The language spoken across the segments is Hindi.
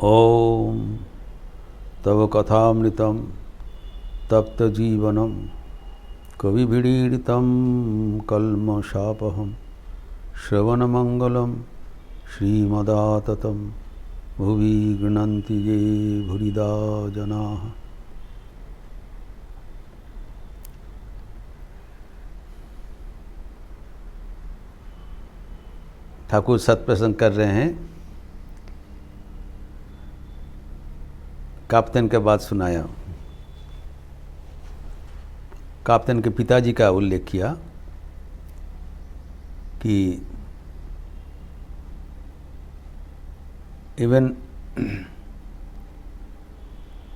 ओम तव कथामृतं तप्तजीवनं कविभिरीडितं कल्मषापहं श्रवणमंगलं श्रीमदाततं भुवि गृह्णन्ति ये भूरिदा जनाः। ठाकुर सत्प्रसंग कर रहे हैं। काप्तेन के बाद सुनाया, काप्तेन के पिताजी का उल्लेख किया कि इवन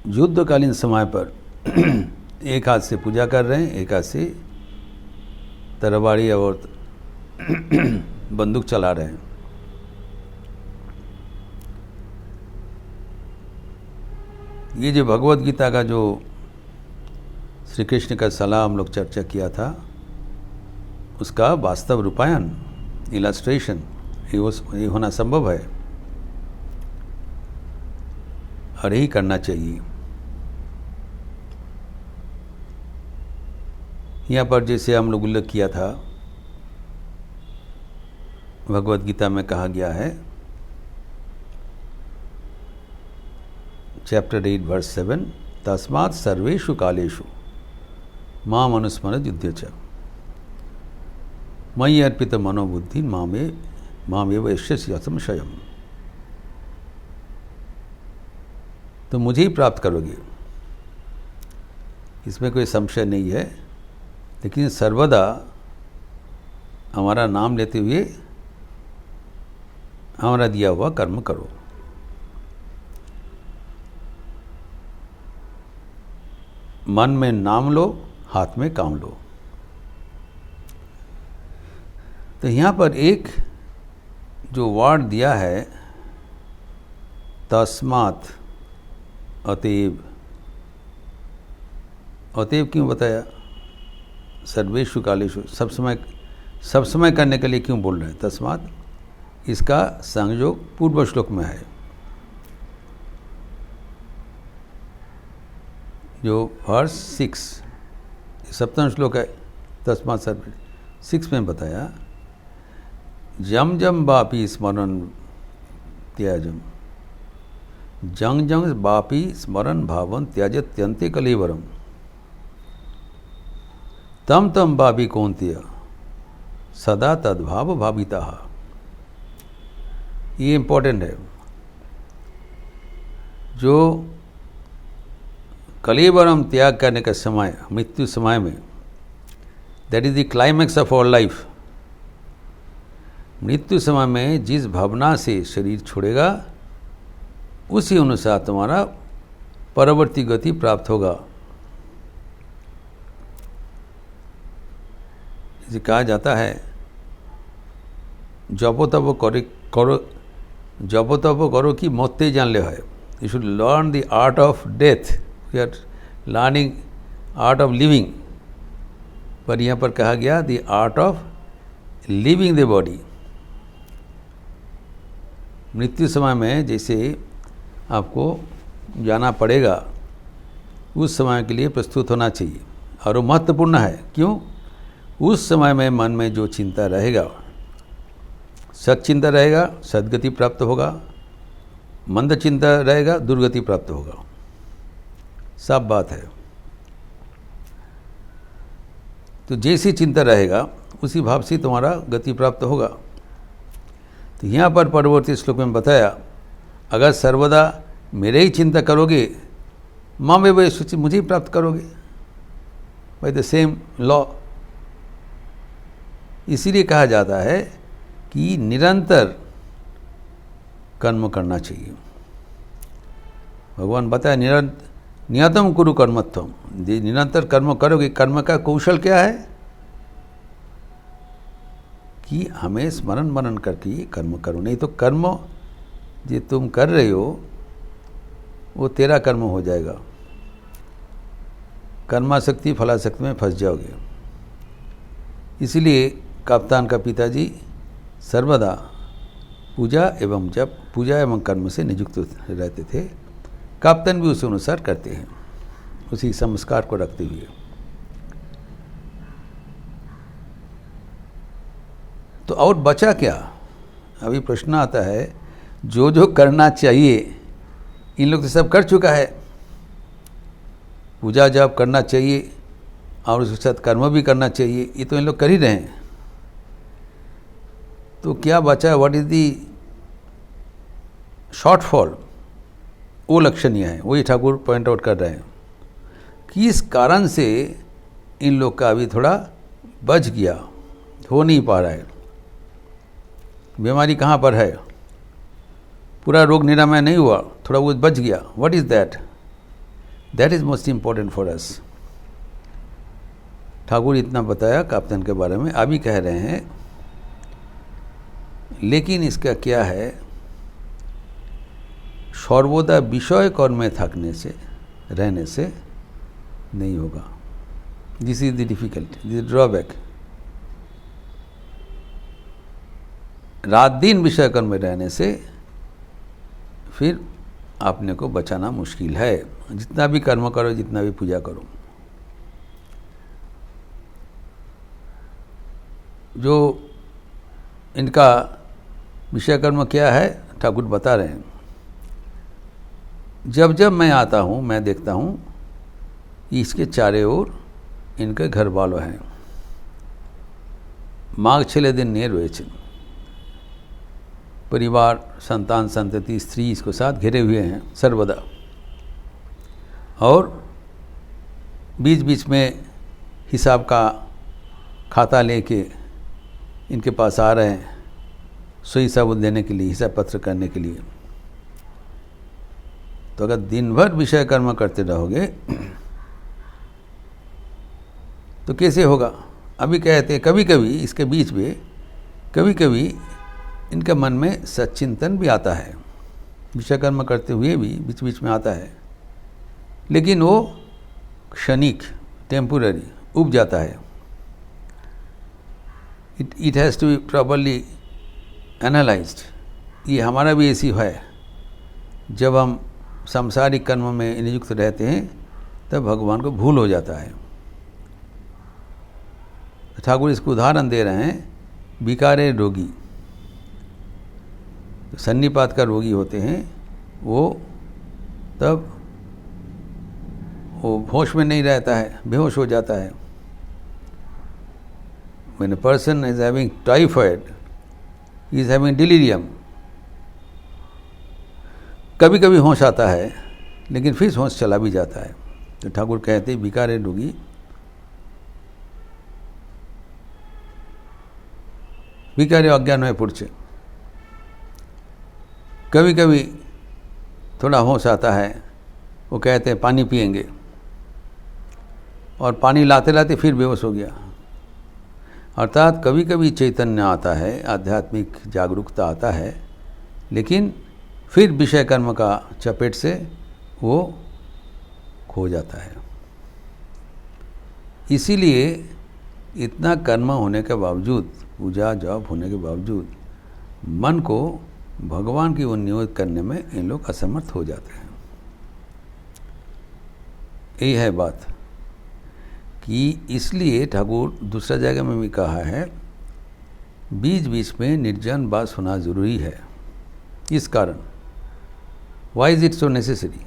युद्धकालीन समय पर एक हाथ से पूजा कर रहे हैं, एक हाथ से तलवारी और बंदूक चला रहे हैं। ये जो भगवत गीता का जो श्री कृष्ण का सलाह हम लोग चर्चा किया था, उसका वास्तव रूपायन, इलस्ट्रेशन ये होना संभव है और यही करना चाहिए। यहाँ पर जैसे हम लोग उल्लेख किया था, भगवत गीता में कहा गया है, चैप्टर 8 वर्स 7, तस्मात् सर्वेषु कालेषु माम अनुस्मरत युध्य च मयि अर्पित मनोबुद्धि मामेव यस्यसि संशयम्। तो मुझे ही प्राप्त करोगे, इसमें कोई संशय नहीं है, लेकिन सर्वदा हमारा नाम लेते हुए हमारा दिया हुआ कर्म करो। मन में नाम लो, हाथ में काम लो। तो यहाँ पर एक जो वर्ड दिया है, तस्मात्, अतएव। अतएव क्यों बताया? सर्वेषु कालेषु, सब समय करने के लिए क्यों बोल रहे हैं तस्मात्? इसका संयोग पूर्व श्लोक में है, जो वर्स 6 सप्तम श्लोक है। तस्मात् सर्वे 6 में बताया, जम जम बापी स्मरण त्याजम, जंग जंग बापी स्मरण भावन त्याजत्यंते कलेवरम, तम तम बापी कौन्तेय सदा तद्भाव भाविताः। ये इम्पोर्टेंट है। जो कलेवरम त्याग करने का समय, मृत्यु समय में, that is the climax of our life. मृत्यु समय में जिस भावना से शरीर छोड़ेगा, उसी अनुसार तुम्हारा परवर्ती गति प्राप्त होगा। इसे कहा जाता है, जपो तपो करो, जपो तपो करो कि मरते जान ले है। You should learn the art of death. We are learning art of living, पर यहाँ पर कहा गया the art of living the body. मृत्यु समय में जैसे आपको जाना पड़ेगा, उस समय के लिए प्रस्तुत होना चाहिए, और वो महत्वपूर्ण है। क्यों? उस समय में मन में जो चिंता रहेगा, सच्चिंता रहेगा, सद्गति प्राप्त होगा, मंद चिंता रहेगा, दुर्गति प्राप्त होगा। सब बात है। तो जैसी चिंता रहेगा, उसी भाव से तुम्हारा गति प्राप्त होगा। तो यहाँ पर परवर्ती श्लोक में बताया, अगर सर्वदा मेरे ही चिंता करोगे, माँ में वही सूची मुझे ही प्राप्त करोगे, बाय द सेम लॉ। इसीलिए कहा जाता है कि निरंतर कर्म करना चाहिए। भगवान बताया, नियतम कुरु कर्मत्वम, निरंतर कर्म करोगे। कर्म का कौशल क्या है? कि हमें स्मरण मनन करके कर्म करो, नहीं तो कर्म जो तुम कर रहे हो वो तेरा कर्म हो जाएगा। कर्माशक्ति फलाशक्ति में फंस जाओगे। इसीलिए कप्तान का पिताजी सर्वदा पूजा एवं जप, पूजा एवं कर्म से नियुक्त रहते थे। काप्तन भी उस अनुसार करते हैं, उसी संस्कार को रखते हुए। तो और बचा क्या? अभी प्रश्न आता है, जो जो करना चाहिए इन लोग तो सब कर चुका है। पूजा जप करना चाहिए और उसके साथ कर्म भी करना चाहिए, ये तो इन लोग कर ही रहे हैं। तो क्या बचा? What is the shortfall? वो लक्षणीय है, वही ठाकुर पॉइंट आउट कर रहे हैं। किस कारण से इन लोग का अभी थोड़ा बच गया, हो नहीं पा रहा है। बीमारी कहाँ पर है? पूरा रोग निरामय नहीं हुआ, थोड़ा बहुत बच गया। What is that? That is most important for us. Thakur इतना बताया काप्तन के बारे में। अभी कह रहे हैं लेकिन इसका क्या है, सर्वदा विषय कर्म में थकने से, रहने से नहीं होगा। This is the difficulty, this drawback. रात दिन विषय कर्म में रहने से फिर आपने को बचाना मुश्किल है, जितना भी कर्म करो, जितना भी पूजा करो। जो इनका विषय कर्म क्या है ठाकुर बता रहे हैं। जब जब मैं आता हूँ, मैं देखता हूँ इसके चारे ओर इनके घर वालों हैं। माघ छेले दिन ने रोए, परिवार, संतान, संतति, स्त्री इसको साथ घेरे हुए हैं सर्वदा। और बीच बीच में हिसाब का खाता लेके इनके पास आ रहे हैं, सही सबूत देने के लिए, हिसाब पत्र करने के लिए। तो अगर दिन भर विषय कर्म करते रहोगे तो कैसे होगा? अभी कहते हैं कभी कभी इसके बीच में कभी कभी इनके मन में सच्चिंतन भी आता है, विषय कर्म करते हुए भी बीच बीच में आता है, लेकिन वो क्षणिक, टेम्पोररी, उब जाता है। It has to be properly analysed. ये हमारा भी ऐसी है, जब हम सांसारिक कर्म में नियुक्त रहते हैं तब भगवान को भूल हो जाता है। ठाकुर इसको उदाहरण दे रहे हैं, बिकारे रोगी, सन्निपात का रोगी होते हैं, वो तब वो होश में नहीं रहता है, बेहोश हो जाता है। When a person is having typhoid, he is having delirium. कभी कभी होश आता है लेकिन फिर होश चला भी जाता है। तो ठाकुर कहते हैं बिकारे रोगी, बिकारे अज्ञान में पुरुष। कभी कभी थोड़ा होश आता है, वो कहते हैं पानी पिएंगे, और पानी लाते लाते फिर बेहोश हो गया। अर्थात कभी कभी चैतन्य आता है, आध्यात्मिक जागरूकता आता है, लेकिन फिर विषय कर्म का चपेट से वो खो जाता है। इसीलिए इतना कर्म होने के बावजूद, पूजा जप होने के बावजूद, मन को भगवान की ओर नियोजित करने में इन लोग असमर्थ हो जाते हैं। यही है बात कि इसलिए ठाकुर दूसरा जगह में भी कहा है, बीच बीच में निर्जन वास होना जरूरी है। इस कारण, why is it so necessary?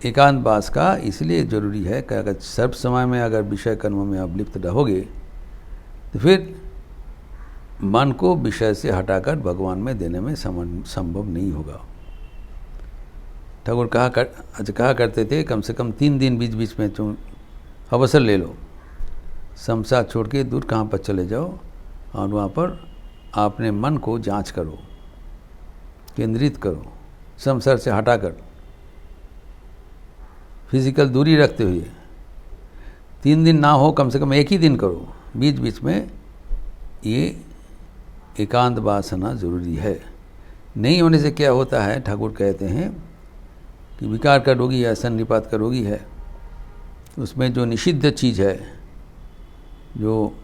एकांत वास का इसलिए जरूरी है कि अगर सर्व समय में अगर विषय कर्म में आप लिप्त रहोगे तो फिर मन को विषय से हटाकर भगवान में देने में संभव नहीं होगा। ठाकुर कहा करते थे, कम से कम 3 दिन बीच बीच में तुम अवसर ले लो, संसार छोड़ के दूर कहाँ पर चले जाओ और वहाँ पर अपने मन को जांच करो, केंद्रित करो, संसार से हटाकर, फिजिकल दूरी रखते हुए। 3 दिन ना हो, कम से कम 1 ही दिन करो। बीच बीच में ये एकांत वास होना जरूरी है। नहीं होने से क्या होता है, ठाकुर कहते हैं कि विकार का रोगी है, सन्निपात का रोगी है, उसमें जो निषिद्ध चीज़ है, जो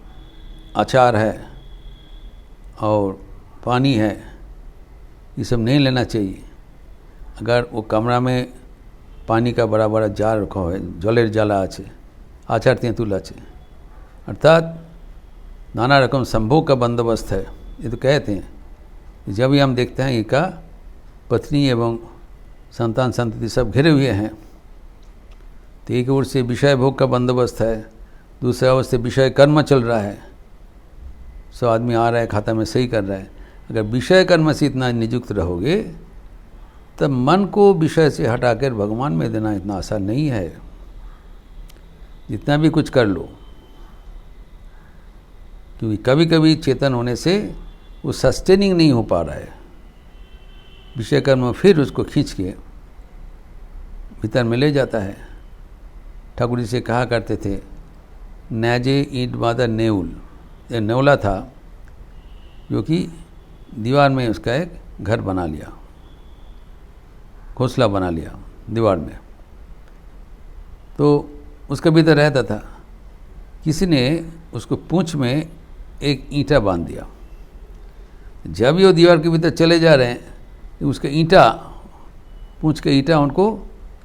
आचार है और पानी है, ये सब नहीं लेना चाहिए। अगर वो कमरा में पानी का बड़ा बड़ा जार रखा है, जलेर জ্বালা আছে, आचार तेंतुल আছে, अर्थात नाना रकम संभोग का बंदोबस्त है। ये तो कहते हैं जब भी हम देखते हैं इनका पत्नी एवं संतान संतति सब घिरे हुए हैं, तो एक ओर से विषय भोग का बंदोबस्त है, दूसरा ओर से विषय कर्म चल रहा है, सब आदमी आ रहा है खाता में सही कर रहा है। अगर विषय कर्म से इतना नियुक्त रहोगे तब मन को विषय से हटाकर भगवान में देना इतना आसान नहीं है। जितना भी कुछ कर लो, क्योंकि कभी कभी चेतन होने से वो सस्टेनिंग नहीं हो पा रहा है, विषय कर्म फिर उसको खींच के भीतर में ले जाता है। ठाकुर जी से कहा करते थे, नैजे ईंट बांधा नेउल, ये नेवला था जो कि दीवार में उसका एक घर बना लिया, घोंसला बना लिया दीवार में, तो उसके भीतर रहता था। किसी ने उसको पूंछ में एक ईंटा बांध दिया। जब ये दीवार के भीतर चले जा रहे हैं, उसके ईंटा, पूंछ के ईंटा उनको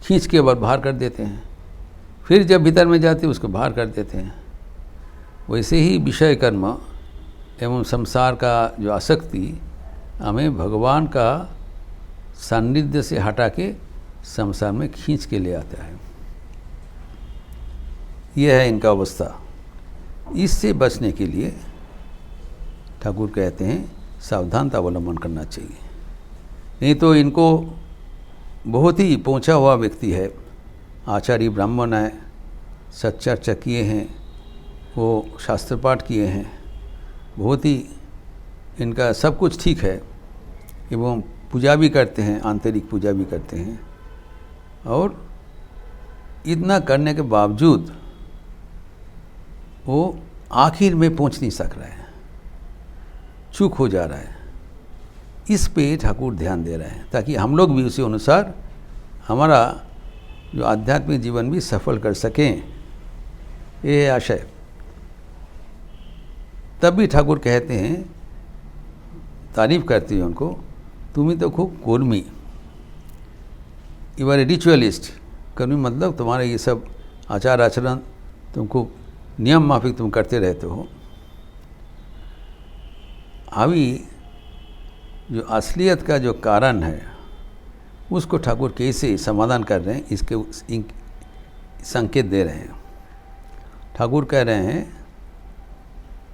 खींच के बाहर कर देते हैं, फिर जब भीतर में जाते उसको बाहर कर देते हैं। वैसे ही विषय कर्म एवं संसार का जो आसक्ति हमें भगवान का सान्निध्य से हटा के संसार में खींच के ले आता है। यह है इनका अवस्था। इससे बचने के लिए ठाकुर कहते हैं सावधानता अवलंबन करना चाहिए, नहीं तो इनको बहुत ही पहुंचा हुआ व्यक्ति है, आचार्य ब्राह्मण है, सच्चर्चा किए हैं, वो शास्त्र पाठ किए हैं, बहुत ही इनका सब कुछ ठीक है, एवं पूजा भी करते हैं, आंतरिक पूजा भी करते हैं, और इतना करने के बावजूद वो आखिर में पहुंच नहीं सक रहा है, चूक हो जा रहा है। इस पे ठाकुर ध्यान दे रहे हैं ताकि हम लोग भी उसी अनुसार हमारा जो आध्यात्मिक जीवन भी सफल कर सकें, ये आशय। तब भी ठाकुर कहते हैं, तारीफ करते हैं उनको, तुम्हें तो खूब कर्मी, यू आर ए रिचुअलिस्ट। कर्मी मतलब तुम्हारे ये सब आचार आचरण तुम खूब नियम माफिक तुम करते रहते हो। अभी जो असलियत का जो कारण है उसको ठाकुर कैसे समाधान कर रहे हैं, इसके संकेत दे रहे हैं। ठाकुर कह रहे हैं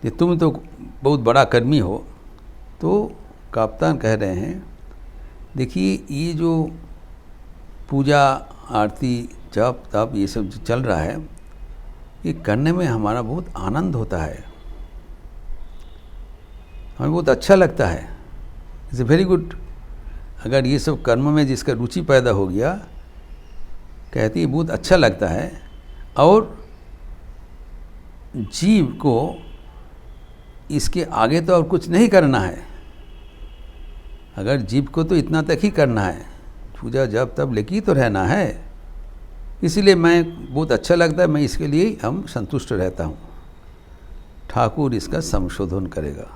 कि तुम तो बहुत बड़ा कर्मी हो, तो कप्तान कह रहे हैं, देखिए ये जो पूजा आरती जप तप ये सब जो चल रहा है, ये करने में हमारा बहुत आनंद होता है, हमें बहुत अच्छा लगता है, इट्स ए वेरी गुड। अगर ये सब कर्म में जिसका रुचि पैदा हो गया, कहती है बहुत अच्छा लगता है, और जीव को इसके आगे तो और कुछ नहीं करना है। अगर जीव को तो इतना तक ही करना है, पूजा जब तब लेके ही तो रहना है, इसीलिए मैं बहुत अच्छा लगता है, मैं इसके लिए हम संतुष्ट रहता हूँ। ठाकुर इसका संशोधन करेगा।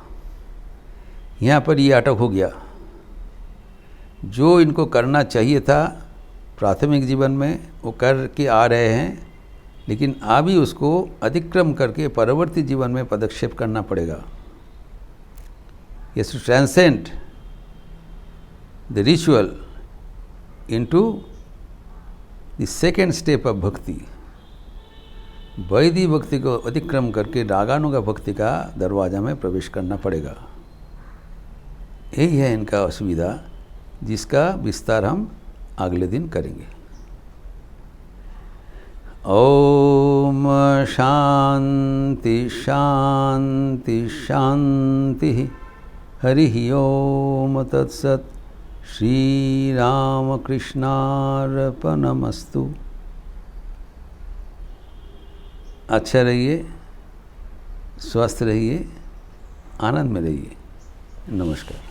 यहाँ पर ये अटक हो गया, जो इनको करना चाहिए था प्राथमिक जीवन में वो करके आ रहे हैं, लेकिन अभी उसको अतिक्रम करके परवर्ती जीवन में पदक्षेप करना पड़ेगा। Yes to transcend the ritual into the second step of bhakti. वैदिक भक्ति को अतिक्रम करके रागानुगा भक्ति का दरवाजा में प्रवेश करना पड़ेगा। यही है इनका असुविधा, जिसका विस्तार हम अगले दिन करेंगे। ओम शांति शांति शांति। हरि ओम तत्सत। श्री राम कृष्णार्पणमस्तु। अच्छा रहिए, स्वस्थ रहिए, आनंद में रहिए। नमस्कार।